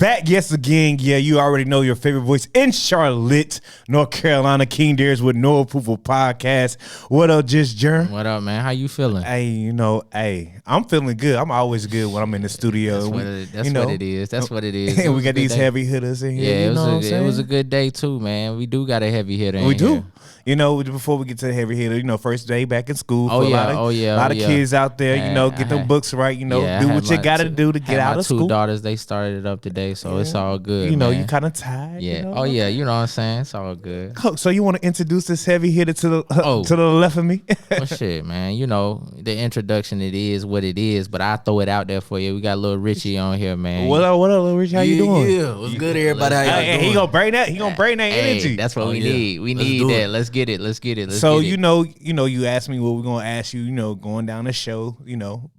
back, yes again. Yeah, you already know your favorite voice in Charlotte, North Carolina, King Dares with No Approval Podcast. What up, Just Jerm? What up, man? How you feeling? Hey, I'm feeling good. I'm always good when I'm in the studio. That's what it is. That's what it is. And we got these heavy hitters in here. Yeah, it was a good day too, man. We do got a heavy hitter in We do. here. You know, before we get to the heavy hitter, first day back in school. Oh, for yeah. A lot of kids out there, get them books right, do what you got to do to get out of school. My two daughters, they started it up today, so it's all good. You kind of tired. Yeah. Oh, yeah. You know what I'm saying? It's all good. Oh, so you want to introduce this heavy hitter to the left of me? Well, shit, man. The introduction, it is what it is, but I throw it out there for you. We got Lilrichye on here, man. What up, Lilrichye? How you doing? Yeah, what's good, everybody? How y'all doing? He gonna bring that. He gonna bring that energy. That's what we need. We need that. Let's get it. So you asked me what we're gonna ask you. Going down the show.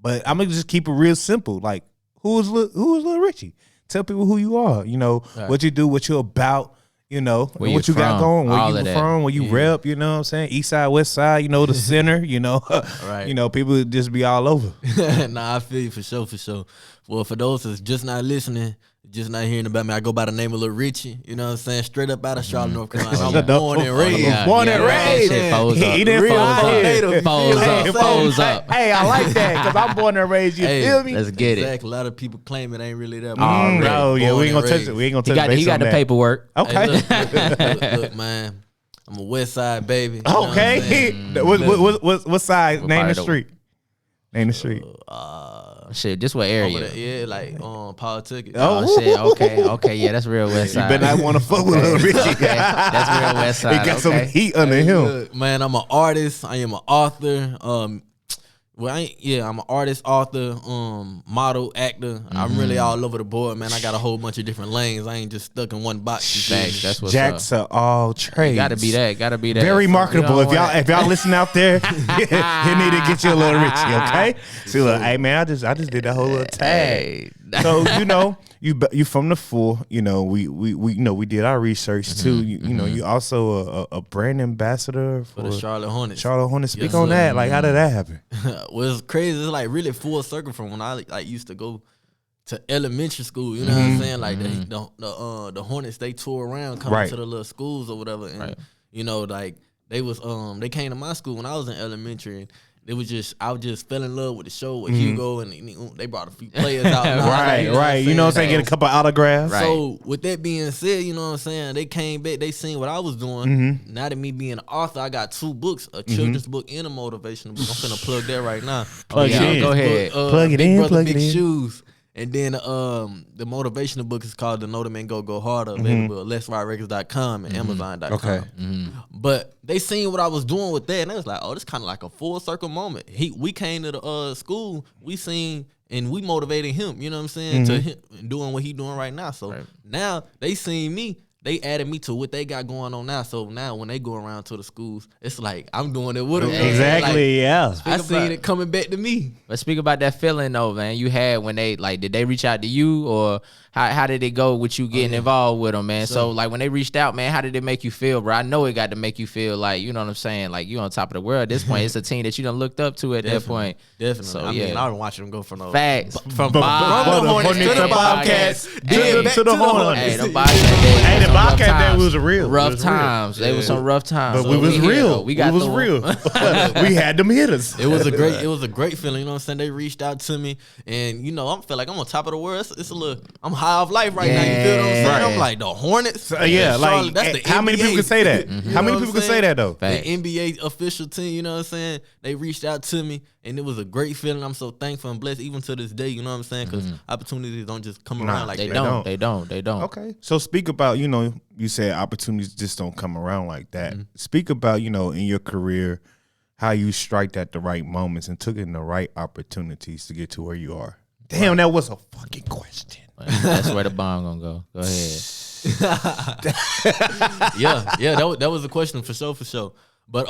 But I'm gonna just keep it real simple. Like, who is Lilrichye? Tell people who you are. Right. What you do, what you're about. What you got going, where you from, where you rep. You know what I'm saying? East side, west side. The center. Right. People just be all over. Nah, I feel you for sure. Well, for those that's just not listening, just not hearing about me, I go by the name of Lilrichye. You know what I'm saying? Straight up out of Charlotte, North Carolina. I'm born and raised. Born and raised. He didn't fold up. Hey, I like that because I'm born and raised. You feel me? Let's get it. Exactly. A lot of people claim it ain't really that. No, yeah, we ain't gonna touch it. We ain't gonna touch it. He got the paperwork. Okay. Hey, look, man. I'm a West Side baby. Okay. What side? Name the street. Name the street. Shit, this what area? Yeah, like politics. Oh shit, okay, yeah, that's real West Side. You better not want to fuck with Lilrichye. Okay, that's real West Side. He got some heat under him. Look, man, I'm an artist. I am an author. I'm an artist, author, model, actor. I'm really all over the board, man. I got a whole bunch of different lanes. I ain't just stuck in one box. Thanks, that's what's Jacks up. are all trades. Gotta be that. Very marketable. If y'all listen out there, you need to get you a Lilrichye, okay? See, look, hey man, I just did that whole little tag. So you from the full. We did our research too. You also a brand ambassador for the Charlotte Hornets. Charlotte Hornets. Speak on that. Like, how did that happen? Well, it's crazy. It's like really full circle from when I used to go to elementary school. You know what I'm saying? Like the Hornets, they tour around coming to the little schools or whatever, and they came to my school when I was in elementary. And I just fell in love with the show with Hugo, and they brought a few players out. Right. You know what I'm saying? Get a couple autographs. Right. So with that being said, you know what I'm saying? They came back, they seen what I was doing. Now that me being an author, I got 2 books, a children's book and a motivational book. I'm finna plug that right now. Plug it in. Go ahead. Plug it Big in. Brother, Plug Big it in. Shoes. And then the motivational book is called The Know the Man Go Harder, available at letsriderecords.com and Amazon.com. Okay. But they seen what I was doing with that, and they was like, oh, this kind of like a full circle moment. We came to the school, we seen, and we motivated him, you know what I'm saying, to him doing what he doing right now. So now they seen me. They added me to what they got going on now. So now when they go around to the schools, it's like I'm doing it with them. Exactly, yeah. I seen it coming back to me. Let's speak about that feeling though, man. You had when they did they reach out to you, or how did it go with you getting involved with them, man? So like when they reached out, man, how did it make you feel, bro? I know it got to make you feel like, you know what I'm saying, like you on top of the world at this point. It's a team that you done looked up to at that point. Definitely. So, I mean, I been watching them go from the facts from the Hornets to the Bobcats, to the Hornets. Hey, the Bobcats. The Bobcat day was real. Rough times. They was some rough times. But we was real. We got was real. We had them hitters. It was a great feeling. You know what I'm saying? They reached out to me, and I feel like I'm on top of the world. It's a little. I'm high off life right now. You feel what I'm saying? I'm like the Hornets. Charlotte, that's the how many people can say that? How many people can say that though? The NBA official team. You know what I'm saying? They reached out to me, and it was a great feeling. I'm so thankful and blessed even to this day. You know what I'm saying? Because opportunities don't just come around like that. They don't. Okay. So speak about, you said opportunities just don't come around like that. Speak about, in your career, how you striked at the right moments and took in the right opportunities to get to where you are. Damn, that was a fucking question. That's where the bomb gonna go. Go ahead. That was a question for sure. But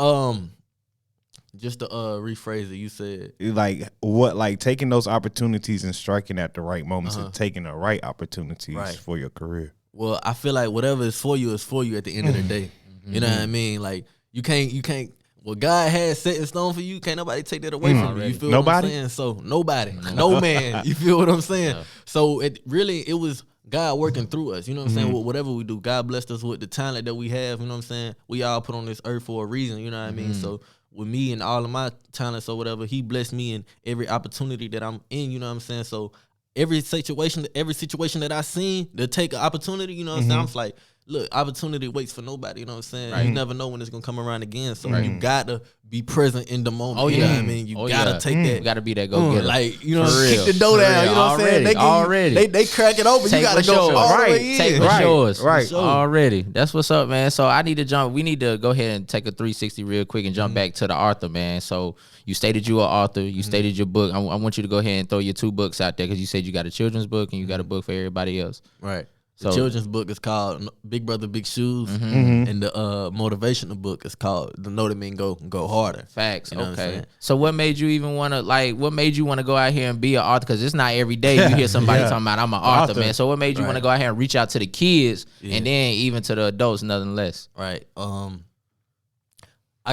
just to rephrase it, you said like taking those opportunities and striking at the right moments and taking the right opportunities for your career. Well, I feel like whatever is for you at the end of the day. You know what I mean? Like you can't. What God has set in stone for you, can't nobody take that away from you. You feel what I'm saying? So nobody, no man. You feel what I'm saying? So it was God working through us, you know what I'm saying? Whatever we do, God blessed us with the talent that we have, you know what I'm saying? We all put on this earth for a reason, you know what I mean? So with me and all of my talents or whatever, he blessed me in every opportunity that I'm in, you know what I'm saying? So every situation that I seen to take an opportunity, you know what I'm saying? I'm just like, look, opportunity waits for nobody, you know what I'm saying? Right. You never know when it's gonna come around again. So you gotta be present in the moment. Oh, You yeah. know what I mean? You gotta take that. You gotta be that go getter. Like, you know, For kick real. the dough For down. real. You know what I'm saying? Already. They crack it open. Take You gotta what's go yours. all Right. the way in. Take what's yours. Right. Already. That's what's up, man. So I need to jump. We need to go ahead and take a 360 real quick and jump back to the author, man. So you stated you an author. You stated your book. I want you to go ahead and throw your 2 books out there because you said you got a children's book and you got a book for everybody else. Right. So, The children's book is called Big Brother Big Shoes, and the motivational book is called The Know That Men Go Harder. Facts. You know what I'm Okay. saying? So what made you even want to what made you want to go out here and be an author? Because it's not every day you hear somebody talking about I'm an author, man. So what made you want to go out here and reach out to the kids and then even to the adults, nothing less? Right. I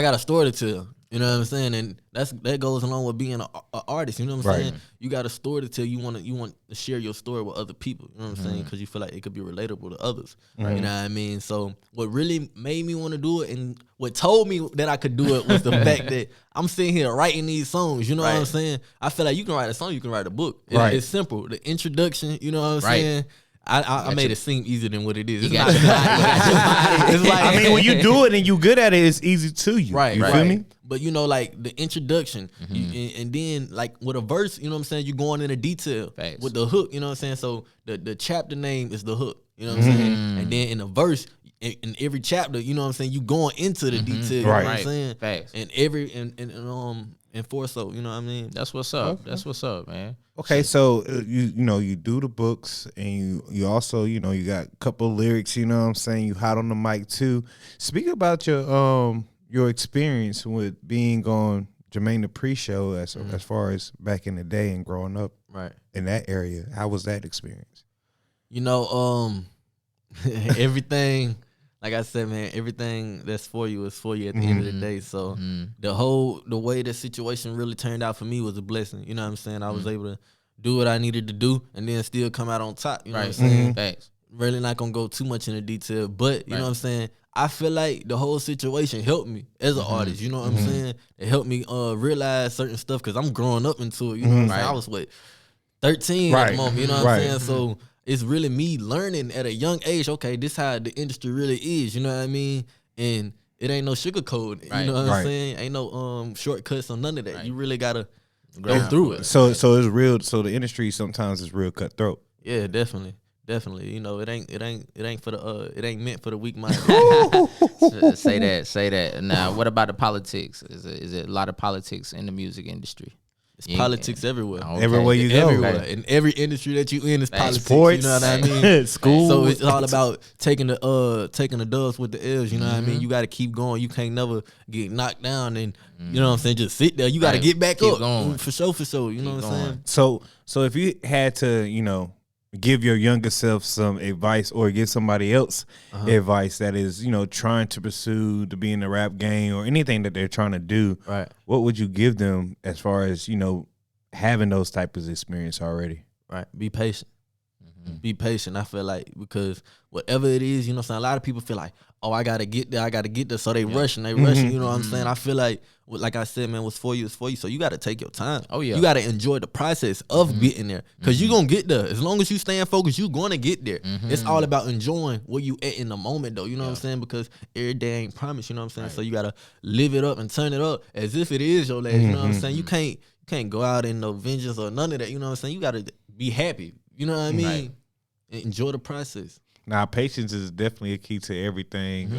got a story to tell. You know what I'm saying? And that goes along with being an artist. You know what I'm saying? You got a story to tell. You want to share your story with other people. You know what I'm saying? Because you feel like it could be relatable to others. You know what I mean? So what really made me want to do it and what told me that I could do it was the fact that I'm sitting here writing these songs. You know what I'm saying? I feel like you can write a song, you can write a book. It's simple. The introduction, you know what I'm saying? I made it seem easier than what it is. It's not it's like, I mean, when you do it and you good at it, it's easy to you. Right. You feel me? But you know, like the introduction, and then like with a verse, you know what I'm saying? You're going into detail with the hook, you know what I'm saying? So the chapter name is the hook, you know what I'm saying? And then in a verse, in every chapter, you know what I'm saying? You going into the detail, you know what I'm saying? Facts. And every and for so, you know what I mean? That's what's up. Okay. That's what's up, man. Okay, so you do the books and you also you got a couple of lyrics. You know what I'm saying? You hot on the mic too. Speak about your experience with being on Jermaine the Pre-Show as far as back in the day and growing up in that area. How was that experience? You know, everything. Like I said, man, everything that's for you is for you at the end of the day. So the way the situation really turned out for me was a blessing. You know what I'm saying? I was able to do what I needed to do and then still come out on top. You know what I'm saying? Facts. Really not gonna go too much into detail, but you know what I'm saying? I feel like the whole situation helped me as an artist. You know what I'm saying? It helped me realize certain stuff because I'm growing up into it. You know what I'm saying? I was 13 at the moment. You know what I'm saying? So it's really me learning at a young age, okay, this how the industry really is, you know what I mean? And it ain't no sugarcoat, you know what I'm saying? Ain't no shortcuts or none of that. You really gotta go through it. So it's real. So the industry sometimes is real cutthroat. Yeah, definitely. You know, it ain't for the it ain't meant for the weak minded. Say that. Now, what about the politics? Is it a lot of politics in the music industry? It's politics everywhere. Okay. Everywhere you go. Everywhere. In every industry that you in is politics. Sports, you know what I mean? school. So it's all about taking the dubs with the L's, you know what I mean? You gotta keep going. You can't never get knocked down and you know what I'm saying, just sit there. You gotta get back up. Going. For sure. You know what I'm saying? So if you had to, give your younger self some advice or give somebody else advice that is, trying to pursue to be in the rap game or anything that they're trying to do, what would you give them as far as, having those types of experience already? Right. Be patient. Be patient, I feel like, because whatever it is, you know what I'm saying? A lot of people feel like, oh, I gotta get there. So they rushing, you know what I'm saying? I feel like I said, man, what's for you is for you. So you gotta take your time. Oh, yeah. You gotta enjoy the process of getting there. Cause you gonna get there. As long as you staying focused, you gonna get there. It's all about enjoying where you at in the moment though. You know what I'm saying? Because every day ain't promised, you know what I'm saying? So you gotta live it up and turn it up as if it is your last. You know what I'm saying? You can't go out in no vengeance or none of that. You know what I'm saying? You gotta be happy. You know what I mean? And enjoy the process. Now, patience is definitely a key to everything.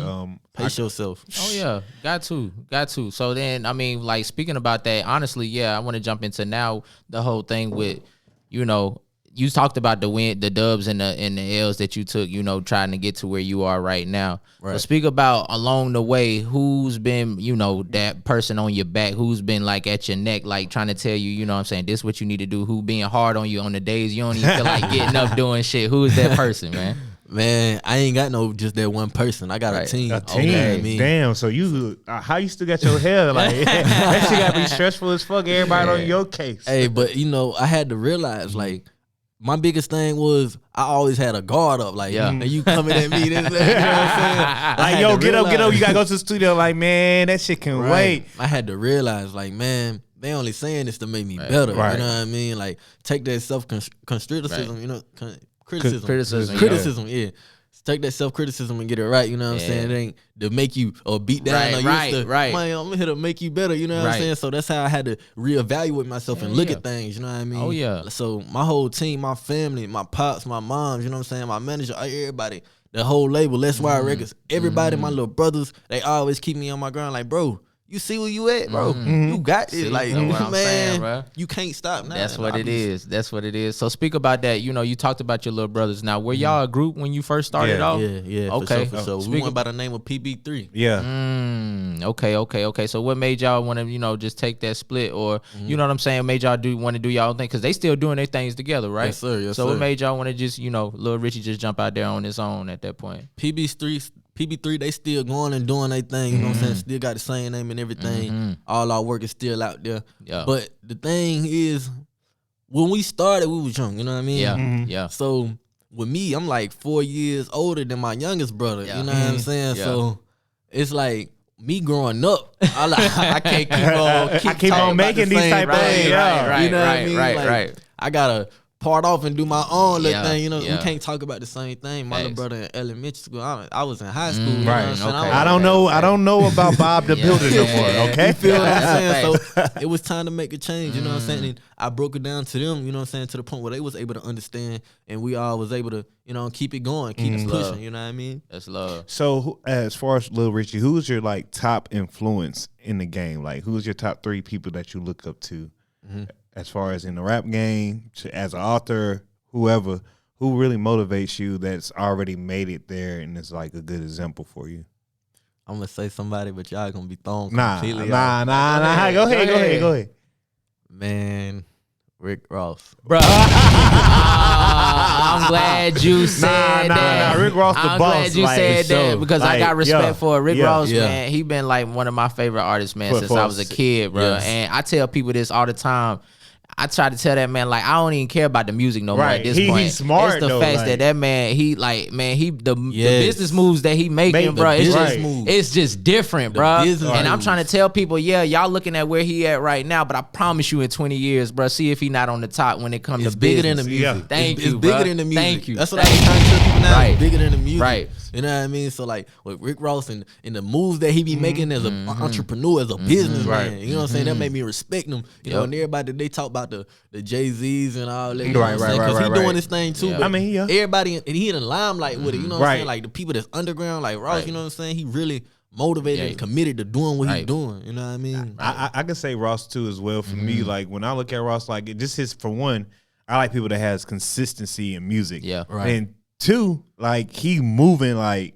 Pace yourself. Oh yeah, got to. So then, I mean, like speaking about that, honestly, yeah, I want to jump into now the whole thing with, you talked about the dubs and the L's that you took, trying to get to where you are right now. Right. So speak about along the way, who's been, that person on your back, who's been like at your neck, like trying to tell you, you know what I'm saying, this is what you need to do, who being hard on you on the days you don't even feel like getting up doing shit. Who is that person, man? Man, I ain't got just that one person. I got a team. Okay. Damn. So you, how you still got your hair? Like that shit gotta be stressful as fuck. Everybody on your case. Hey, but I had to realize like, my biggest thing was I always had a guard up. Like, Yeah. and you coming at me, this, you know what I'm saying? I Like, had yo, to get up. realize- You gotta go to the studio. Like, man, that shit can Right. wait. I had to realize, like, man, they only saying this to make me better. Right. You know what I mean? Like, take that self-criticism, you know, criticism. Criticism, Yeah. Take that self-criticism and get it right. You know what I'm saying? It ain't to make you or beat down Right, or right, used to, right. Man, I'm here to make you better. You know what I'm Right. saying? So that's how I had to reevaluate myself and look at things. You know what I mean? Oh, yeah. So my whole team, my family, my pops, my moms, you know what I'm saying? My manager, everybody, the whole label, Let's Wire Records, everybody, my little brothers, they always keep me on my ground. Like, bro, you see where you at, bro? You got this. See, Like, that's what I'm saying, man, bro. you can't stop now. That's what it is. That's what it is. So speak about that. You know, you talked about your little brothers. Now, were y'all a group when you first started Yeah. off? Yeah, Okay. for sure. We Speak- went by the name of PB3. Yeah. Okay. So what made y'all want to, you know, just take that split, or you know what I'm saying, made y'all want to do y'all own thing, because they still doing their things together, right? Yes, sir. Yes, so sir. what made y'all want to just, you know, Lil Richie just jump out there on his own at that point? PB3, they still going and doing their thing. You know what I'm saying? Still got the same name and everything. All our work is still out there. Yeah. But the thing is, when we started, we was young. You know what I mean? Yeah. Yeah. So with me, I'm like 4 years older than my youngest brother. Yeah. You know what I'm saying? Yeah. So it's like me growing up, I can't keep on talking about making the these same type of thing. things. Yeah. You know what I mean? Right. Like, I gotta part off and do my own little Yeah, thing. You know, yeah. we can't talk about the same thing. My little Facts. brother in elementary school, I was in high school. You know Right. what I'm saying? Okay. I don't know. I don't know about Bob the Builder no more. Okay. You feel what I'm That's saying? a So it was time to make a change, you know what I'm saying? And I broke it down to them, you know what I'm saying, to the point where they was able to understand and we all was able to, you know, keep it going, keep it pushing, you know what I mean? That's love. So as far as Lil Richie, who's your like top influence in the game? Like, who's your top 3 people that you look up to, as far as in the rap game, as an author, whoever, who really motivates you that's already made it there and is like a good example for you? I'm gonna say somebody, but y'all gonna be thrown Nah. completely off. Go ahead. Man, Rick Ross. Bro, I'm glad you said that. Rick Ross the I'm boss. glad you like, said that so, because I like, got respect yeah, for Rick yeah, Ross, yeah. man. He been like one of my favorite artists, man, For- since for I was a us. kid, bro. Yes. And I tell people this all the time. I try to tell that man, like, I don't even care about the music no more Right. at this He's point. smart, It's the though, fact like- that man, the Yes. business moves that he making, Make bro, the it's business just, moves. it's just different, The bro. business And I'm moves. trying to tell people, yeah, y'all looking at where he at right now, but I promise you in 20 years, bro, see if he not on the top when it comes It's to bigger business. than the music. Yeah. Thank it's you, bigger bro. than the music. Thank you. That's what I was trying to tell people now. Right. It's bigger than the music. Right. You know what I mean? So like with Rick Ross and the moves that he be making as an entrepreneur, as a businessman, Right. you know what I'm saying? That made me respect him. You know, Yep. and everybody they talk about the Jay-Z's and all that. You Right, know what I'm right, saying? right, Because he right, doing right. his thing too. Yeah. But I mean, yeah. everybody and he in the limelight with it. You know what I'm Right. saying? Like the people that's underground, like Ross. Right. You know what I'm saying? He really motivated Yeah. and committed to doing what he's Right. doing. You know what I mean? I can say Ross too as well. For me, like when I look at Ross, like it just his, for one, I like people that has consistency in music. Yeah. Right. And 2, like he moving like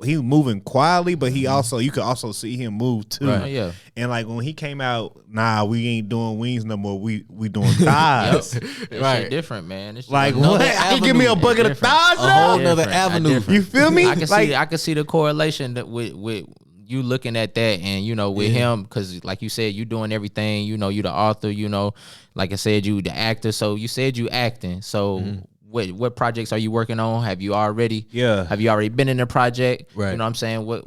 he moving quietly, but he also, you could also see him move too. Right. Yeah. And like when he came out, nah, we ain't doing wings no more. We doing thighs. That Right. shit different, man. It's just Like another what? I can give me a avenue. bucket of Different. thighs. A whole now? nother Different, avenue. different. You feel me? I can Like, see. I can see the correlation that with you looking at that, and you know, with him, because like you said, you doing everything. You know, you the author. You know, like I said, you the actor. So you said you acting. So what projects are you working on? Have you already? Yeah. Have you already been in a project? Right. You know what I'm saying? What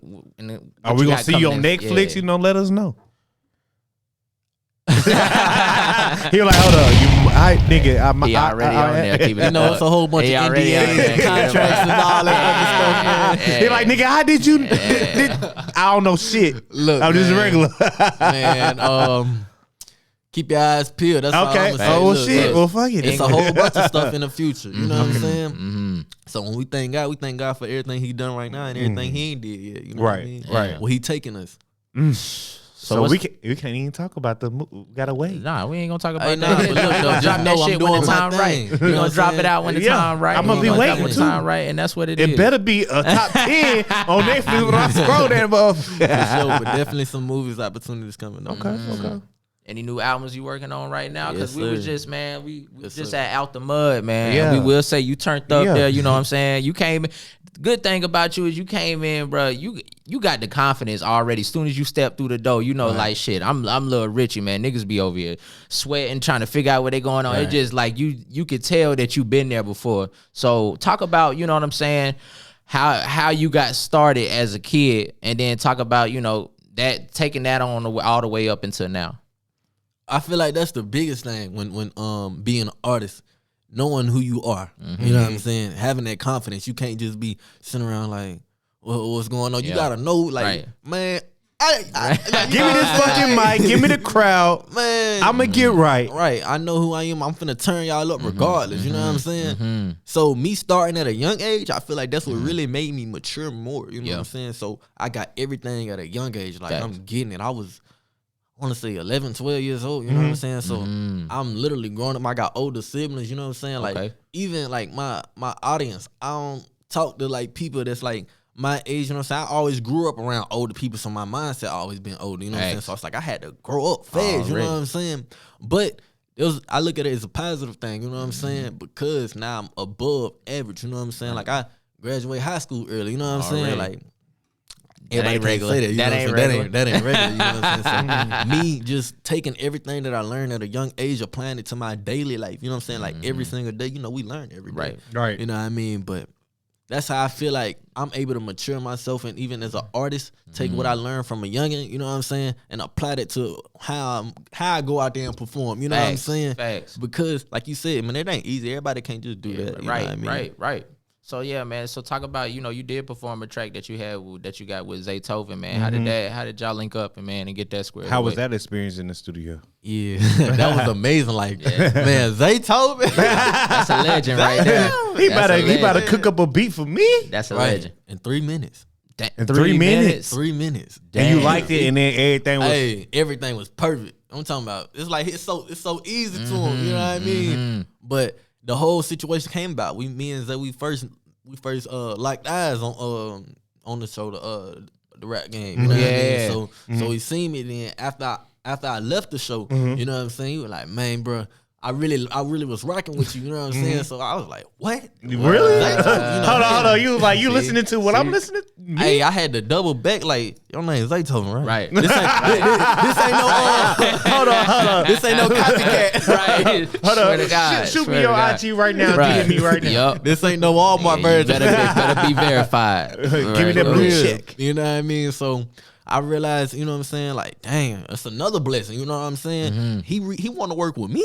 Are we gonna see you on Netflix? You know, let us know. He was like, hold up, He already on there. Keep it You know, it's a whole bunch He of already on there. NDAs, contracts, and all that other stuff, man. He like, nigga, how did you? I don't know shit. Look, I'm just man. regular. Man, keep your eyes peeled. That's all I'm Okay. gonna say. Oh well, Look, shit. look, Well, fuck it. it's a whole bunch of stuff in the future. You know what I'm saying? So when we thank God for everything He done right now and everything He ain't did yet. You know what I Right, mean? right. Where He taking us. So what's- we can't even talk about the. We gotta wait. Nah, we ain't gonna talk about Hey, that. nah, but look, though, Drop just that know I'm shit when doing the my time right. thing. We You know gonna what drop I'm it out when the Yeah, time right. I'ma We be gonna drop waiting when the too. time right, and that's what it is. It better be a top 10 on Netflix when I scroll that above. For sure, but definitely some movies opportunities coming up. Okay. Any new albums you working on right now? Because Yes, we was sir. just, man, we Yes, just sir. at Out the Mud, man. Yeah. And we will say you turned up Yeah. there, you know what I'm saying? You came in. Good thing about you is you came in, bro. You got the confidence already. As soon as you step through the door, you know, like, shit, I'm Lil Richie, man. Niggas be over here sweating, trying to figure out what they going on. It just like you could tell that you been there before. So talk about, you know what I'm saying, how you got started as a kid, and then talk about, you know, that taking that on all the way up until now. I feel like that's the biggest thing when being an artist, knowing who you are. You know what I'm saying? Having that confidence. You can't just be sitting around like, what's going on? You gotta know, like, man, like, Give me this fucking mic. Give me the crowd. man. I'm gonna get right. Right, I know who I am. I'm finna turn y'all up regardless. You know what I'm saying? So me starting at a young age, I feel like that's what really made me mature more. You know what I'm saying? So I got everything at a young age. Like, I'm getting it. I want to say 11, 12 years old. You know what I'm saying? So I'm literally growing up. I got older siblings. You know what I'm saying? Like, even like my audience, I don't talk to like people that's like my age. You know what I'm saying? I always grew up around older people, so my mindset always been older. You know what I'm saying? So it's like I had to grow up fast. You know what I'm saying? But I look at it as a positive thing. You know what I'm saying? Because now I'm above average. You know what I'm saying? Like, I graduated high school early. You know what I'm saying? Like, everybody can't say that. You know what I'm saying? That ain't regular. You know what I'm saying? So me just taking everything that I learned at a young age, applying it to my daily life. You know what I'm saying? Like, every single day, you know, we learn every day. Right. You know what I mean? But that's how I feel like I'm able to mature myself, and even as an artist, take what I learned from a youngin', you know what I'm saying, and apply it to how I go out there and perform. You know what I'm saying? Facts. Because like you said, man, it ain't easy. Everybody can't just do that. You know what I mean? Right. So yeah, man. So talk about, you know, you did perform a track that you got with Zaytoven, man. How did y'all link up and get that squared How away? was that experience in the studio? Yeah, that was amazing. Like, man, Zaytoven, That's a legend right there. He That's better cook up a beat for me. That's a right, legend. in 3 minutes. In 3 minutes? 3 minutes. And you liked it, and then everything was. Hey, everything was perfect. I'm talking about, it's like it's so easy to him. You know what I mean? But the whole situation came about. Me and Zay, we first locked eyes on the show, the rap game. You know what I mean? So he seen me. Then after I left the show, you know what I'm saying? He was like, man, bro, I really was rocking with you. You know what I'm saying? So I was like, what? Really? Zaytoven, Hold on. You was like, you listening to what I'm listening to? Me? Hey, I had to double back. Like, your name is Zaytoven, right? Right. This ain't no. Hold on. This ain't no copycat. Right. Hold Swear on. to God. Shoot Swear me to your God. IG right now. Right. DM me right now. Yup. This ain't no Walmart You version. better be verified. Give me that blue check. You know what I mean? So I realized, you know what I'm saying? Like, dang, that's another blessing. You know what I'm saying? He want to work with me.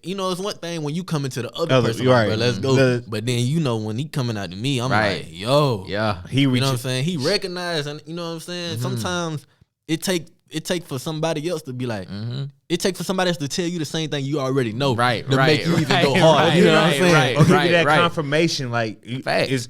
You know, it's one thing when you come into the other person, like, right. bro, let's go. But then, you know, when he coming out to me, I'm like, yo. Yeah. He You know reached. what I'm saying? He recognized, and you know what I'm saying? Sometimes it take for somebody else to be like, it take for somebody else to tell you the same thing you already know. Right. To make you even go hard. Right, You know what I'm saying? right, Or give you that right. confirmation, like, Facts.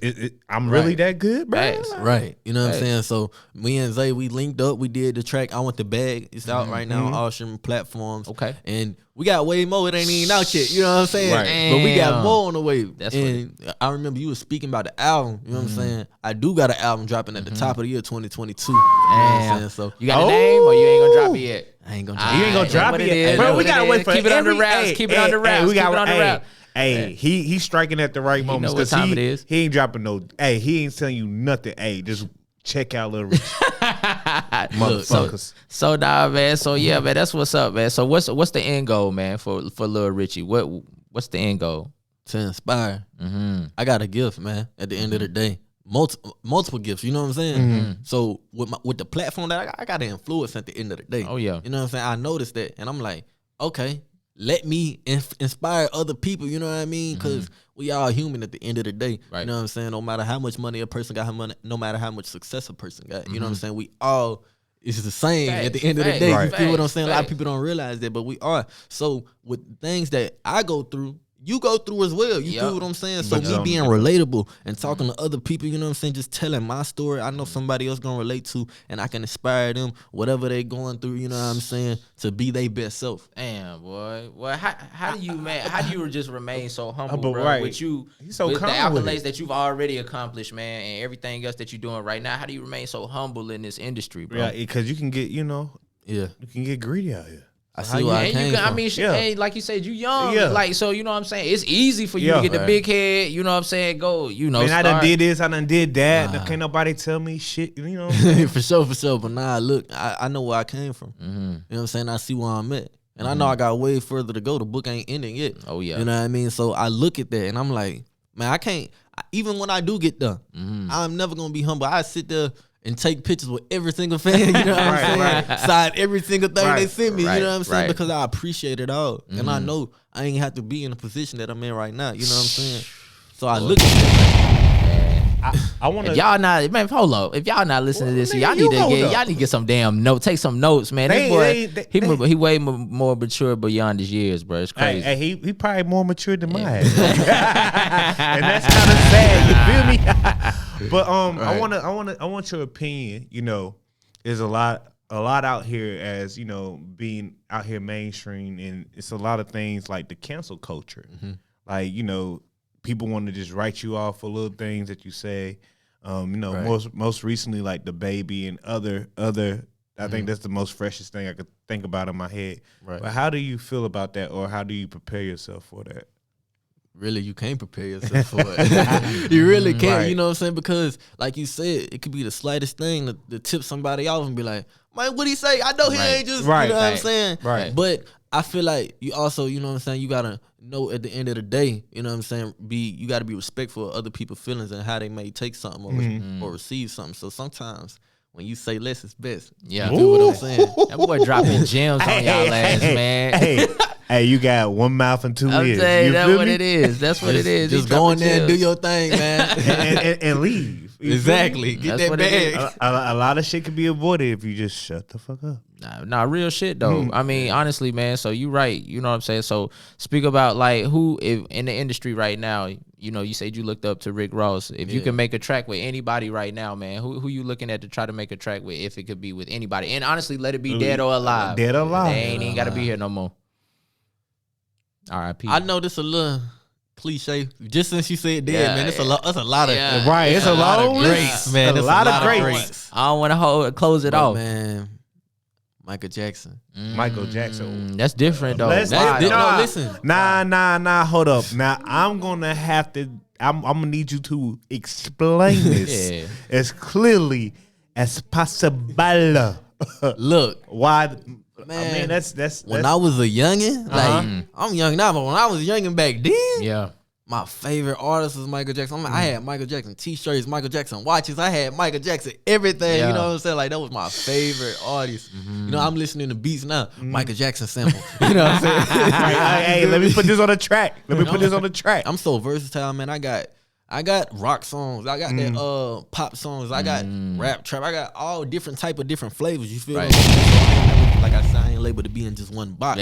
I'm really that good, bro. Facts. Right. You know what I'm saying? So me and Zay, we linked up. We did the track, I Want the Bag. It's out right now on all streaming platforms. Okay. And we got way more. It ain't even out yet. You know what I'm saying? Right. But we got Damn. more on the way. That's and I remember you was speaking about the album. You know what I'm saying? I do got an album dropping at the top of the year 2022. You know what I'm saying? So You got a name, or you ain't gonna drop it yet? I ain't gonna You drop You ain't gonna it. drop what it it yet, is, bro. what We it gotta is. wait for Keep it under every- wraps, hey, keep it under wraps, we keep got it under wraps. Hey, he's striking at the right moments know what because time it is. he ain't dropping no. Hey, he ain't telling you nothing. Hey, just check out Lil Rich, motherfuckers. So nah, man. So yeah, man. That's what's up, man. So what's the end goal, man, for Lil Richie? What's the end goal? To inspire. I got a gift, man, at the end of the day. Multiple gifts, you know what I'm saying? So with the platform that I got to influence at the end of the day. Oh, yeah. You know what I'm saying? I noticed that, and I'm like, okay, let me inspire other people, you know what I mean? Because we all human at the end of the day. Right. You know what I'm saying? No matter how much money a person got, no matter how much success a person got, you know what I'm saying? We all is the same at the end of the day. Right. You feel what I'm saying? A lot of Facts. people don't realize that, but we are. So with things that I go through, you go through as well. You feel what I'm saying? So me being relatable and talking to other people, you know what I'm saying? Just telling my story, I know somebody else gonna relate to, and I can inspire them, whatever they going through, you know what I'm saying, to be their best self. Damn, boy. Well, how do you, man? How do you just remain so humble, But bro? right. With you, He's so with the calm with accolades it. that you've already accomplished, man, and everything else that you're doing right now. How do you remain so humble in this industry, bro? Yeah, because you can get, you can get greedy out here. I see where I And came you can, from. I mean, hey, like you said, you young. Yeah. Like, so, you know what I'm saying? It's easy for you to get the big head, you know what I'm saying? Go, you know, Man, I done start. did this, I done did that. Can't nobody tell me shit, you know what I'm saying? For sure. But nah, look, I know where I came from. You know what I'm saying? I see where I'm at. And I know I got way further to go. The book ain't ending yet. Oh, yeah. You know what I mean? So I look at that and I'm like, man, I can't, even when I do get done, I'm never going to be humble. I sit there and take pictures with every single fan, you know what I'm saying? Sign every single thing they send me, you know what I'm saying? Because I appreciate it all. And I know I ain't have to be in the position that I'm in right now, you know what I'm saying? So I look at that. I want to. If y'all not, man, hold up. If y'all not listening to this, y'all need to get some damn notes. Take some notes, man. This boy, he way more mature beyond his years, bro. It's crazy. Hey, he probably more mature than my ass. And that's kind of sad, you feel me? But I want your opinion. You know, there's a lot out here, as you know, being out here mainstream, and it's a lot of things like the cancel culture. Like, you know, people want to just write you off for little things that you say. You know, most recently, like the baby and other. I think that's the most freshest thing I could think about in my head. But how do you feel about that, or how do you prepare yourself for that? Really, you can't prepare yourself for it. You really can't, you know what I'm saying? Because, like you said, it could be the slightest thing to tip somebody off and be like, man, what'd he say? I know he ain't just, you know what I'm saying? Right. But I feel like you also, you know what I'm saying, you gotta know at the end of the day, you know what I'm saying, you gotta be respectful of other people's feelings and how they may take something or receive something. So sometimes when you say less is best. Yeah. You feel what I'm saying? That boy dropping gems on y'all ass, man. Hey, you got one mouth and 2 ears. I'm saying that's what it is. That's what it is. Just go in there and do your thing, man. and leave. Exactly. Get That's that bag. A lot of shit can be avoided if you just shut the fuck up. Nah, real shit though. I mean, honestly, man. So you right. You know what I'm saying. So speak about like who if in the industry right now. You know, you said you looked up to Rick Ross. If you can make a track with anybody right now, man, who you looking at to try to make a track with? If it could be with anybody, and honestly, let it be dead or alive. Dead or alive. They ain't even got to be here no more. R.I.P. I know this a little cliche. Just since you said dead, man, it's a lot. That's a lot of It's a lot of greats, man. It's a lot of greats. I don't want to close it off, man. Michael Jackson. Michael Jackson. That's different though. Listen. Nah. Hold up. Now I'm gonna have to. I'm gonna need you to explain this as clearly as possible. Look, why? Man, I mean, that's when I was a youngin', like I'm young now, but when I was youngin' back then, my favorite artist was Michael Jackson. I had Michael Jackson t-shirts, Michael Jackson watches. I had Michael Jackson everything. You know what I'm saying? Like that was my favorite artist. You know, I'm listening to beats now. Michael Jackson sample. You know what I'm saying? Hey, let me put this on the track. I'm so versatile, man. I got rock songs. I got that pop songs. I got rap, trap. I got all different type of different flavors. You feel me? Like I said, I ain't labeled to be in just one box.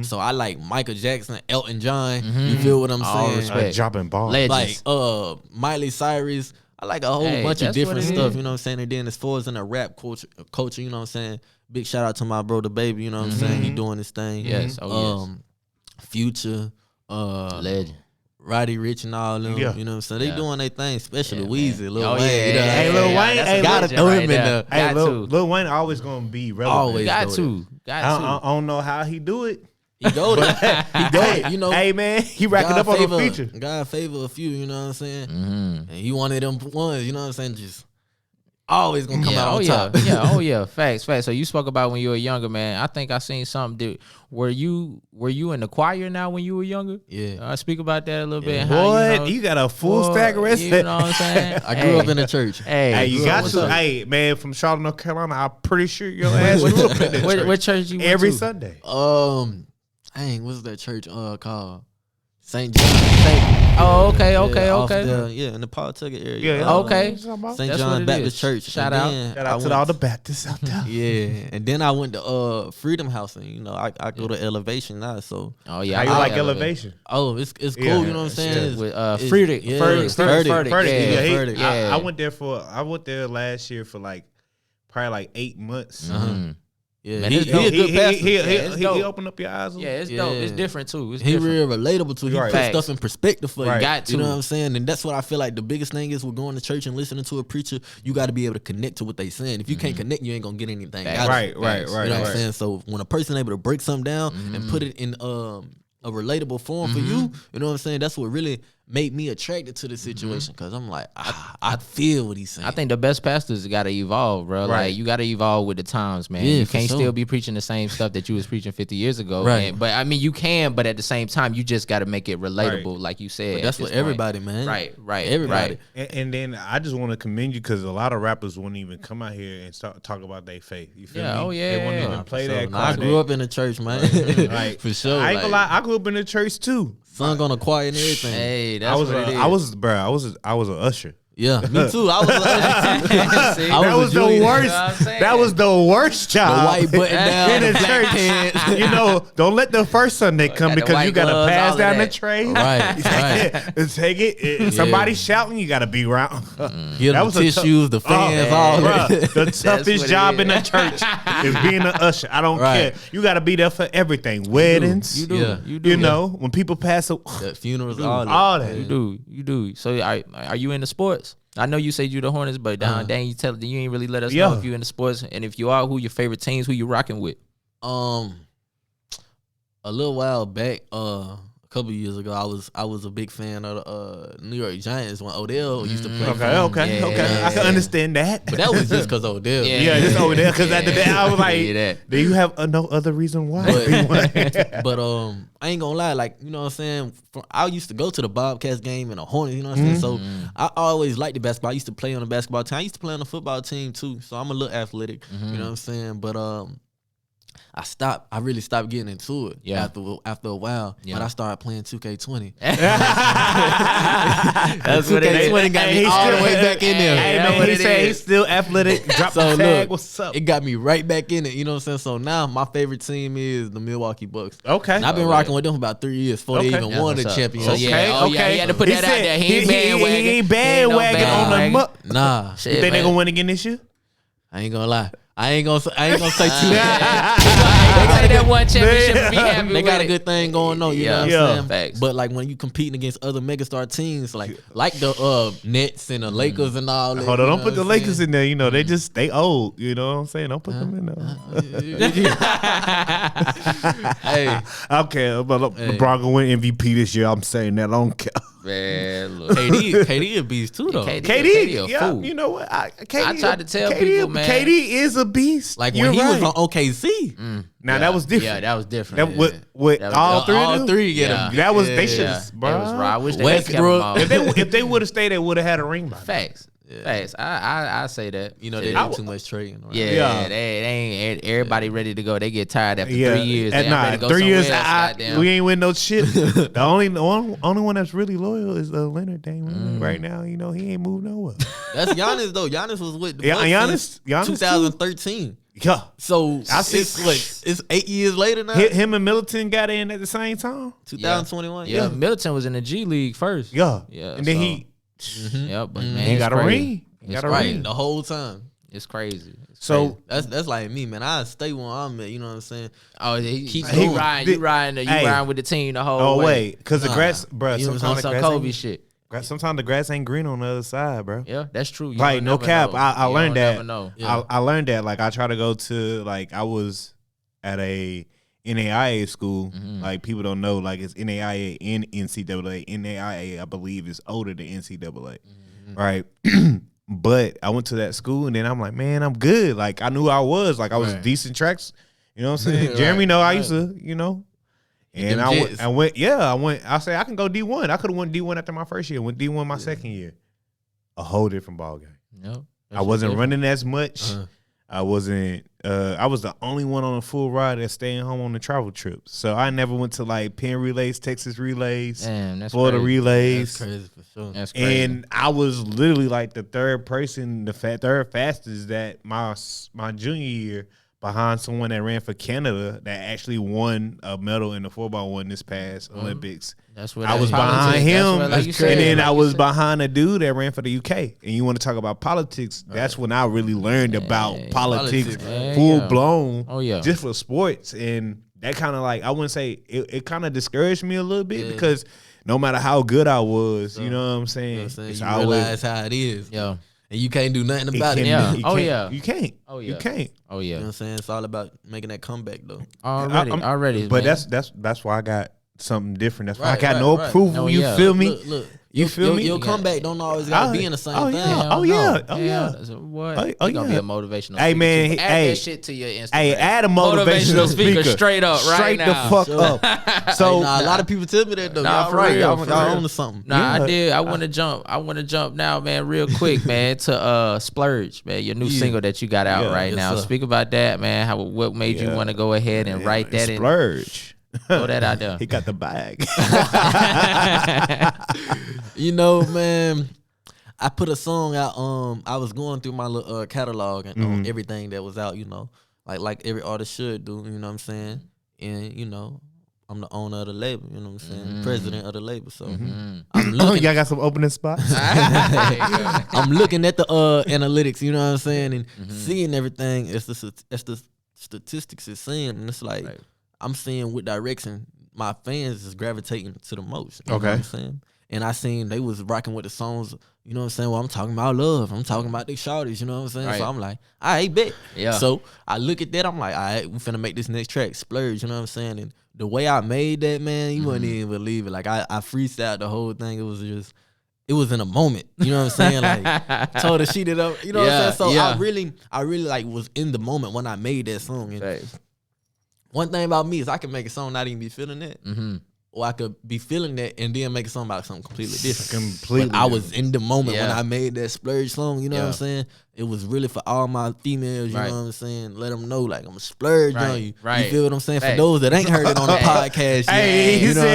So I like Michael Jackson, Elton John. You feel what I'm saying? Dropping balls. Legends. Like Miley Cyrus. I like a whole bunch of different stuff. You know what I'm saying? And then as far as in the rap culture, you know what I'm saying? Big shout out to my bro, the baby. You know what I'm saying? He doing his thing. Yes. Future. Legend. Roddy Rich and all them, you know what I'm saying? They doing their thing, especially Weezy, Lil Wayne. Hey, Lil Wayne, gotta throw him in there. Hey, Lil Wayne always gonna be relevant. Always got to. I don't know how he do it. He go there. He go it, you know. Hey man, he racking up on the feature. God favor a few, you know what I'm saying? And he one of them ones, you know what I'm saying? Just always gonna come out on top. Facts. So you spoke about when you were younger, man. I think I seen something. Dude, were you in the choir now when you were younger? Yeah. Speak about that a little bit. What? You got a full stack of rest. You know what I'm saying? I grew up in the church. Hey, you got to. Hey, man, from Charlotte, North Carolina, I'm pretty sure your ass grew up in the church. What church you went every to? Sunday? What's that church called? St. John. Okay. In the Pawtucket area. Okay. St. John Baptist Church. Shout out to all the Baptists out there. Yeah, and then I went to Freedom House, and you know I go to Elevation now. So how you like Elevation? Oh, it's cool. You know what I'm saying? With Furtick. I went there last year for probably 8 months. Yeah, Man, he it's a dope. good pastor. He dope. opened up your eyes. Yeah, it's dope. It's different too. It's He different. real relatable too. He Right. put Facts. stuff in perspective for you. Right. Got to. You know what I'm saying? And that's what I feel like the biggest thing is with going to church and listening to a preacher. You got to be able to connect to what they saying. If you can't connect, you ain't gonna get anything. Facts. out of Right, it. right, You know right, what I'm right. saying? So when a person able to break something down and put it in a relatable form for you, you know what I'm saying? That's what really made me attracted to the situation because I'm like, I feel what he's saying. I think the best pastors got to evolve, bro. Right. Like you got to evolve with the times, man. Yeah, You for can't sure. still be preaching the same stuff that you was preaching 50 years ago. Right. But I mean, you can, but at the same time, you just got to make it relatable, like you said. But that's at what this point. everybody, man. Right. Everybody. Right. And then I just want to commend you because a lot of rappers wouldn't even come out here and start talk about their faith. You feel Yeah, me? oh, yeah, They wouldn't yeah. even play So, that nah, I card. grew up in the church, man. Like, for sure. I ain't gonna lie. I grew up in the church too. Sung on the choir and everything. Hey, that's what it is. I was an usher. Yeah, me too. I was. See? I That was the junior. worst. You know what I'm saying? That was the worst The job. white button down, in the the black church. pants. You know, don't let the first Sunday come got the because you white got to gloves, pass all of down the that. tray. Right. Take it. Somebody shouting, you got to be around. Get That them was the a tough- tissues, the fans, Oh, all bruh, that. the what toughest it job is. in the church is being an usher. I don't Right. care. You got to be there for everything. Weddings. You do. Yeah. You do. You know, when people pass away, The funerals, all that. all that. You do. So are you into sports? I know you said you the Hornets, but dang, you ain't really let us know if you into sports, and if you are, who your favorite teams, who you rocking with? A little while back, a couple years ago, I was a big fan of the New York Giants when Odell used to play. for them. Okay. Yeah. I can understand that. But that was just because Odell. Yeah. Yeah, just over there because after that I was like, Yeah, that. do you have no other reason why? But I ain't gonna lie, like, you know what I'm saying? I used to go to the Bobcats game and the Hornets, you know what I'm saying? So I always liked the basketball. I used to play on the basketball team. I used to play on the football team too. So I'm a little athletic, you know what I'm saying? But I really stopped getting into it after a while. Yeah. But I started playing 2K20. That's what it is. 2K20 got me all the way back in there. Hey That's man, what he it said is. he's still athletic. Drop So the tag. look, What's up? it got me right back in it. You know what I'm saying? So now my favorite team is the Milwaukee Bucks. Okay. And I've been rocking with them for about 3 years before they even won the what's up. championship. So, yeah. He had to put that out there. He ain't bandwagon. He ain't He ain't no bandwagon on the bandwagon. muck. Nah, You Shit, think they man. gonna win again this year? I ain't gonna lie. I ain't gonna say too much. They got that one championship and be happy They got a with good thing going on, you know what Yeah. I'm saying? Facts. But like when you competing against other megastar teams, like the Nets and the Lakers and all that. Hold on, you don't know put the what I'm Lakers saying? in there. You know, they old. You know what I'm saying? Don't put them in there. Hey, Okay, but LeBron gonna win MVP this year. I'm saying that. I don't care. Man, look. KD a beast too though. KD a yeah, fool. you know what? KD, I tried to tell KD, people, man. KD is a beast. Like You're when he right. was on OKC. Now that was different. Yeah, that was different. That with That was all different. three. All of them? three get Yeah. him. That was they should. Yeah, Bro. that was right. I wish they Westbrook. kept them all. If they would have stayed, they would have had a ring by now. Facts. Facts. I say that. You know they I do too much trading. Right? Yeah, they ain't everybody ready to go. They get tired after 3 years. And They ready to go 3 years. somewhere else, goddamn. We ain't win no shit. The only one that's really loyal is Leonard. Dame right now. You know he ain't moved nowhere. That's Giannis though. Giannis was with the Yeah, Bucks Giannis- since Giannis too. 2013. Yeah, So I see- it's 8 years later now. him and Middleton got in at the same time. 2021. Yeah, Middleton was in the G League first. Yeah, Yeah, and then so- he Yeah, but man, he it's got a crazy. ring. He It's got a crazy. ring. the whole time. It's crazy. It's So crazy. That's like me, man. I stay where I'm at. You know what I'm saying? Oh, he Keep you going. riding, you riding Hey. with the team the whole oh way. wait, because the Nah. grass, bro. You was On Sometimes the some grass Kobe ain't, shit. sometimes the grass ain't green on the other side, bro. Yeah, that's true. You Like don't no never cap, know. I You learned don't that. never know. Yeah. I learned that. Like I try to go to like I was at a NAIA school. Like people don't know. Like it's NAIA and NCAA. NAIA I believe is older than NCAA. Right. But I went to that school and then I'm like, man, I'm good. Like I knew I was. Like I was Right. decent tracks. You know what I'm saying? Right, Jeremy know I right. used to, you know. And them I jets. went, I said I can go D1. I could have went D1 after my first year. Went D1 my second year. A whole different ball game. Yep. I wasn't different. running as much. Uh-huh. I wasn't. I was the only one on a full ride that's staying home on the travel trips. So I never went to like Penn relays, Texas relays, Damn, that's Florida crazy. relays. That's crazy for sure. That's crazy. And I was literally like the third person, third fastest that my junior year. behind someone that ran for Canada that actually won a medal in the 4x1 this past Olympics. That's what I was behind him, like and then I was behind a dude that ran for the UK. And you want to talk about politics? That's when I really learned about politics full blown. Oh yeah, just for sports, and that kind of like I wouldn't say it kind of discouraged me a little bit because no matter how good I was, you know what I'm saying? You realize how it is. Yeah. And you can't do nothing about it. Yeah. You can't. Oh yeah. You can't. Oh yeah. You know what I'm saying? It's all about making that comeback though. Already. But man. that's why I got something different. That's why I Right, got right, no right. approval. Oh, you yeah. feel me? Look, You feel me? Your comeback don't always gotta be in the same thing. yeah. Oh yeah. Oh yeah. What? Oh, You gonna be yeah. a motivational Hey, speaker, man, too. Add hey. that shit to your Instagram. Hey, add a motivational speaker straight up right straight now. the fuck up. So Nah, a lot of people tell me that though. Nah, Y'all for right. real, Y'all for real. on to something. Nah, Yeah. I did. I want to jump now, man, real quick, man, to Splurge, man, your new single that you got out Yeah, right yes, now. sir. Speak about that, man. What made you want to go ahead and write that in? Splurge. Throw that out there. He got the bag. You know, man, I put a song out. I was going through my little catalog and everything that was out. You know, like every artist should do. You know what I'm saying? And you know, I'm the owner of the label. You know what I'm saying? President of the label. So I'm looking. Y'all got some opening spots. I'm looking at the analytics. You know what I'm saying? And seeing everything. It's the statistics is saying, and it's like I'm seeing what direction my fans is gravitating to the most. You know what I'm saying? And I seen they was rocking with the songs, you know what I'm saying? Well, I'm talking about love. I'm talking about the shorties, you know what I'm saying? Right. So I'm like, all right, bet. Yeah. So I look at that, I'm like, all right, we finna make this next track, Splurge, you know what I'm saying? And the way I made that, man, you wouldn't even believe it. Like, I freestyled the whole thing. It was in a moment, you know what I'm saying? Like, told her she did up, you know what I'm saying? So I really like was in the moment when I made that song. And one thing about me is I can make a song not even be feeling that. Or I could be feeling that and then make a song about something completely different. But I was in the moment when I made that Splurge song, you know what I'm saying? It was really for all my females, you know what I'm saying? Let them know, like, I'm a splurge on you. You feel what I'm saying? For those that ain't heard it on the podcast yet, you know what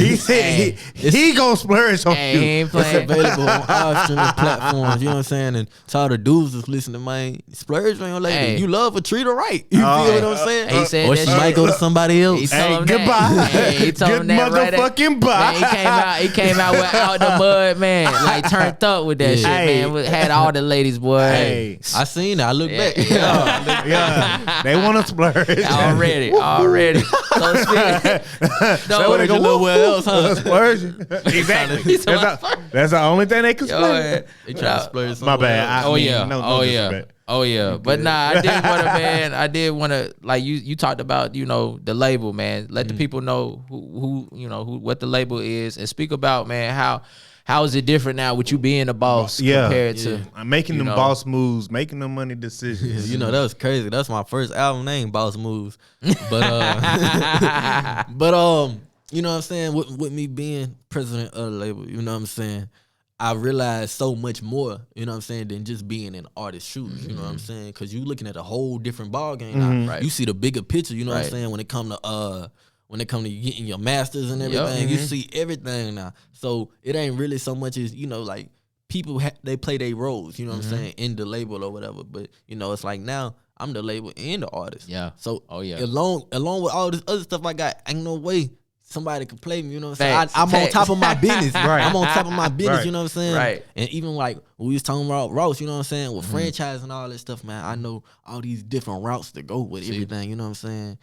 I'm saying? He gonna splurge on you. Ain't It's playing. available on all streaming platforms, you know what I'm saying? And to all the dudes that's listening, man, splurge on your lady. Hey. You love her, treat her right. You feel what I'm saying? He said Or that she shit. might go to somebody else. He told him goodbye. that. Hey, he told Good him that right motherfucking bye. Man, he came out with Out the Mud, man. Like, turned up with that shit, man. Had all the ladies, boy. Hey. I seen it. I look back. Yeah, they want to splurge. Already. So So they go nowhere else, huh? splurging. Exactly. That's the only thing they can splurge. They try to splurge My somewhere bad. else. Oh yeah. But nah, I did want to like you talked about, you know, the label, man. Let the people know who what the label is, and speak about, man, how is it different now with you being a boss compared to I'm making them boss moves, making them money decisions. You know, that was crazy. That's my first album name, Boss Moves. But you know what I'm saying? With me being president of the label, you know what I'm saying? I realized so much more, you know what I'm saying, than just being in artist's shoes, you know what I'm saying? Because you looking at a whole different ball game now. Right. You see the bigger picture, you know what I'm saying, when it come to getting your masters and everything. You see everything now. So it ain't really so much as, you know, like people they play their roles, you know what I'm saying, in the label or whatever. But, you know, it's like now I'm the label and the artist. Yeah. So along with all this other stuff I got, ain't no way somebody could play me, you know what I'm Facts. saying? I'm on Facts. top of my business. Right. I'm on top of my business, you know what I'm saying? Right. And even like when we was talking about routes, you know what I'm saying, with franchise and all that stuff, man, I know all these different routes to go with everything, you know what I'm saying?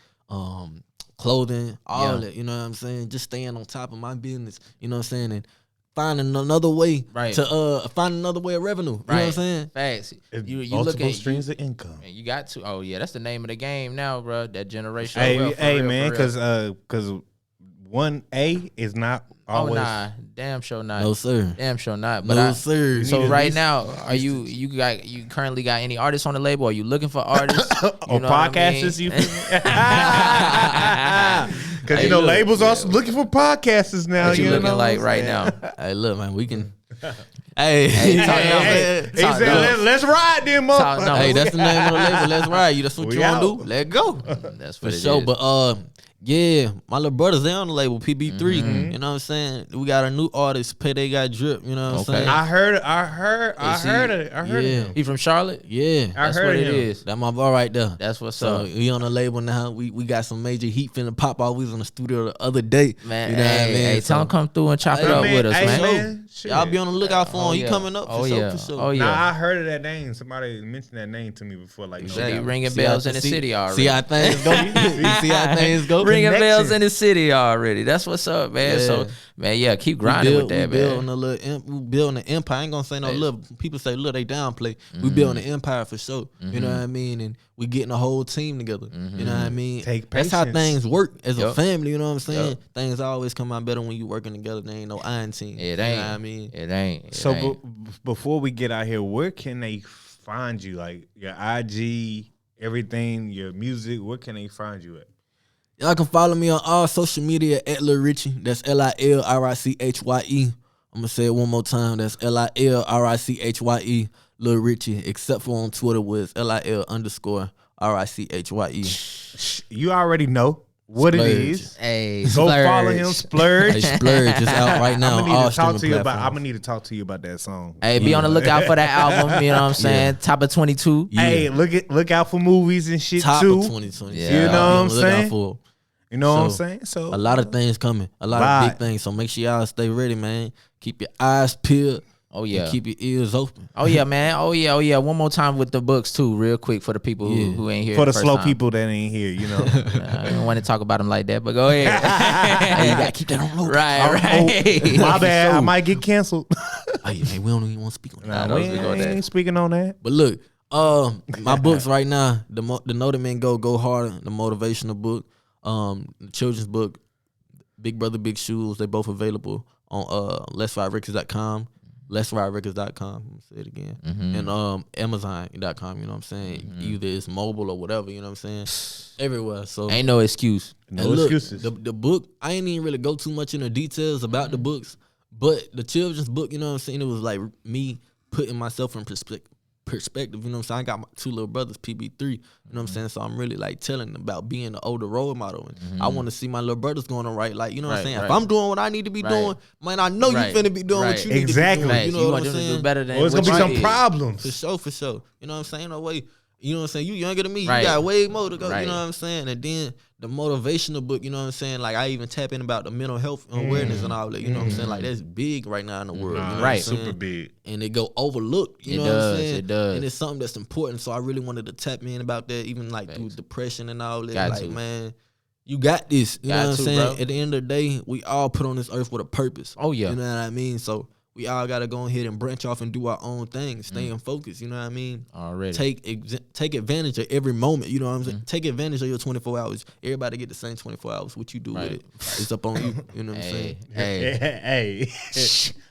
Clothing, all that, you know what I'm saying? Just staying on top of my business, you know what I'm saying? And finding another way to find another way of revenue. You know what I'm saying? Facts. You look Multiple at streams of income. You got to. Oh yeah, that's the name of the game now, bro. That generation. Hey, man, because 1A is not always. Oh nah, damn sure not. No sir. Damn sure not. But No sir. So right now, are you currently got any artists on the label? Are you looking for artists Or podcasters? Because you know labels also looking for podcasters now. What you looking know like what I'm right saying? now? Hey, look, man, we can. He said, let's ride them Talk up. numbers. Hey, that's the name of the label. Let's ride. That's what We you want out. to do. Let go. That's For what it sure. is. But Yeah, my little brothers, they on the label PB3. You know what I'm saying? We got a new artist, Pay They Got Drip. You know what I'm saying? I heard it. He from Charlotte? Yeah, That's what it is. That my boy right there. That's what's So up. we on the label now. We got some major heat finna pop out. We was in the studio the other day. Man, you know what I mean? hey, tell him come through and chop it Hey, up man, with us, hey, man. man. Y'all be on the lookout for him. He yeah. coming up for sure. Oh, yeah. Nah, I heard of that name. Somebody mentioned that name to me before. Like, Should be ringing bells in the city already. See how things go? See how things go? Ringing Connection. bells in the city already. That's what's up, man. Yeah. So, man, yeah, keep grinding with that, we man. building an empire. I ain't gonna say no little. People say look, they downplay. We building an empire for sure. You know what I mean? And we getting a whole team together. You know what I mean? That's how things work as a family. You know what I'm saying? Things always come out better when you working together. There ain't no iron team. It You ain't. know what I mean? It ain't. So before we get out here, where can they find you? Like your IG, everything, your music. Where can they find you at? Y'all can follow me on all social media at Lilrichye. That's Lilrichye. I'm gonna say it one more time. That's Lilrichye, Lilrichye. Except for on Twitter was LIL_RICHYE. You already know what Splurge. it is. Hey, Go follow him, Splurge. Hey, Splurge is out right now on all streaming I'm platforms. gonna need to talk to you about that song. Hey, be on the lookout for that album. You know what I'm saying? Top of 22. Yeah. Hey, look out for movies and shit Top too. of 2020. Yeah. You know what I'm saying? For. You know what I'm So, saying? So A lot of things coming. A lot Right. of big things. So make sure y'all stay ready, man. Keep your eyes peeled. Oh, yeah. And keep your ears open. Oh, yeah, man. Oh, yeah. One more time with the books, too, real quick for the people who ain't here. for the first slow time. people that ain't here, you know. I don't want to talk about them like that, but go ahead. Hey, you gotta keep that on low. right. My bad, I might get canceled. Hey, we don't even want to speak on that. Nah, we those we go there. ain't speaking on that. But look, my books right now, the Know the Men Go Harder, the motivational book, the children's book, Big Brother Big Shoes, they both available on Let'sRideRecords.com, Let'sRideRecords.com, I'm gonna say it again, and Amazon.com, you know what I'm saying? Either it's mobile or whatever, you know what I'm saying? Everywhere. So Ain't no excuse. No and look, excuses. The book, I ain't even really go too much into details about the books, but the children's book, you know what I'm saying? It was like me putting myself in perspective, you know what I'm saying? I got my two little brothers, PB3, you know what I'm saying? So I'm really like telling them about being an older role model. And I want to see my little brothers going on right, like, you know what I'm saying? If I'm doing what I need to be doing, man, I know you finna be doing what you need to be doing. Right. You know what want I'm them to saying? do better than Well, it's gonna be what some you did. problems. For sure. You know what I'm saying? No way. You know what I'm saying? You younger than me. Right. You got way more to go. Right. You know what I'm saying? And then the motivational book, you know what I'm saying? Like I even tap in about the mental health awareness and all that. You know what I'm saying? Like that's big right now in the world. You know what I'm Right. saying? Super big. And it go overlooked. You It know what does, I'm saying? it does. And it's something that's important. So I really wanted to tap in about that, even like through depression and all that. Got like, to. man, you got this. You Got know what to, I'm saying? bro. At the end of the day, we all put on this earth with a purpose. Oh, yeah. You know what I mean? So we all got to go ahead and branch off and do our own thing. Stay in focus. You know what I mean? Already. Take advantage of every moment. You know what I'm saying? Take advantage of your 24 hours. Everybody get the same 24 hours. What you do with it, it's up on you. You know what I'm saying? Hey. Hey.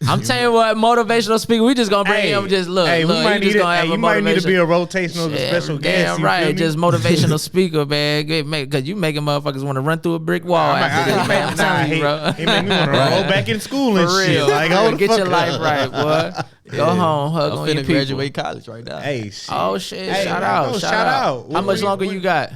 I'm telling you what, motivational speaker, we just gonna bring him. Just look, Hey, look, we might he need just gonna have you a might need to be motivation. a rotational special guest. Damn You right, feel me? just motivational speaker, man. Because you making motherfuckers want to run through a brick wall after this, man. I'm telling you, bro. He made me want to roll back in school and For shit. real, Like, for real. hold the Get fuck your life up. right, boy. Go home, hug I'm on your finna people. graduate college right now. Hey, shit. Oh shit! Hey, shout no, out! shout out. How much longer you got?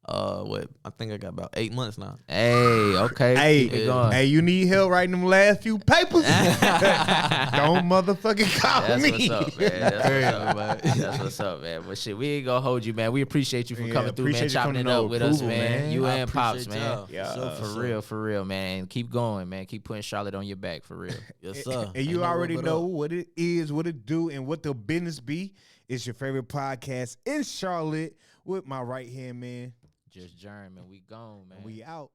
What? I think I got about 8 months now. Hey, okay. Keep it going. Hey, you need help writing them last few papers? Don't motherfucking call That's me. what's up, man. That's what's up, man. That's what's up, man. But shit, we ain't gonna hold you, man. We appreciate you for Yeah, coming through, man, appreciate you chopping coming it up on with us, approval, man. man. You I and Pops, appreciate man. y'all. Yeah. For real, man. Keep going, man. Keep putting Charlotte on your back, for real. Yes, sir. And you Ain't no already rub it know up. what it is, what it do, and what the business be. It's your favorite podcast in Charlotte with my right hand man. Just German. We gone, man. We out.